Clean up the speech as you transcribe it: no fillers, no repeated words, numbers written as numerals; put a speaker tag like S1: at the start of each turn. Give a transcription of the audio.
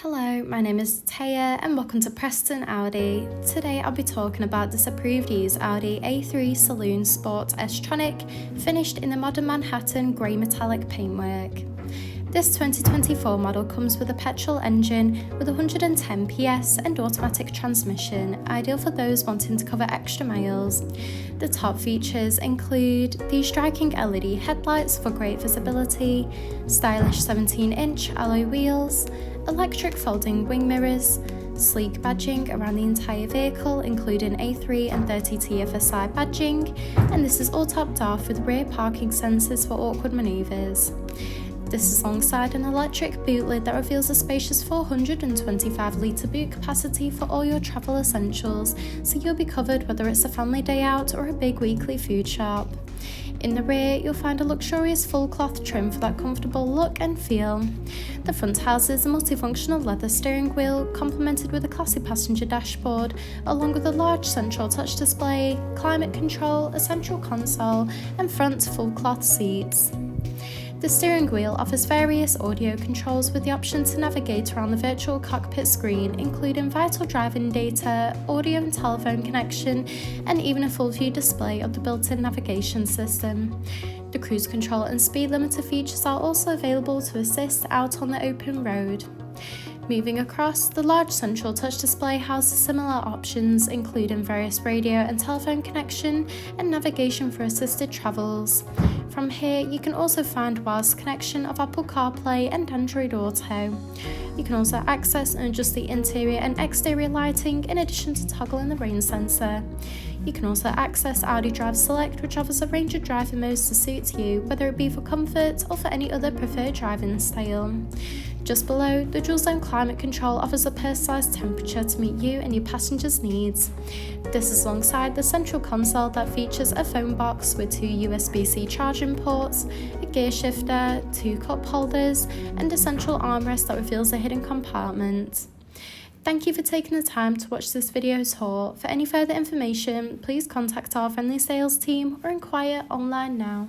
S1: Hello, my name is Taya and welcome to Preston Audi. Today I'll be talking about this approved used Audi A3 Saloon Sport S Tronic, finished in the modern Manhattan grey metallic paintwork. This 2024 model comes with a petrol engine with 110 PS and automatic transmission, ideal for those wanting to cover extra miles. The top features include the striking LED headlights for great visibility, stylish 17-inch alloy wheels, electric folding wing mirrors, sleek badging around the entire vehicle including A3 and 30 TFSI badging, and this is all topped off with rear parking sensors for awkward manoeuvres. This is alongside an electric boot lid that reveals a spacious 425 litre boot capacity for all your travel essentials, so you'll be covered whether it's a family day out or a big weekly food shop. In the rear, you'll find a luxurious full cloth trim for that comfortable look and feel. The front houses a multifunctional leather steering wheel, complemented with a classy passenger dashboard, along with a large central touch display, climate control, a central console, and front full cloth seats. The steering wheel offers various audio controls with the option to navigate around the virtual cockpit screen, including vital driving data, audio and telephone connection, and even a full view display of the built-in navigation system. The cruise control and speed limiter features are also available to assist out on the open road. Moving across, the large central touch display houses similar options, including various radio and telephone connection and navigation for assisted travels. From here, you can also find wireless connection of Apple CarPlay and Android Auto. You can also access and adjust the interior and exterior lighting in addition to toggling the rain sensor. You can also access Audi Drive Select, which offers a range of driving modes to suit you, whether it be for comfort or for any other preferred driving style. Just below, the dual zone climate control offers a personalised temperature to meet you and your passengers' needs. This is alongside the central console that features a phone box with 2 USB-C charging ports, a gear shifter, 2 cup holders, and a central armrest that reveals a hidden compartment. Thank you for taking the time to watch this video tour. For any further information, please contact our friendly sales team or inquire online now.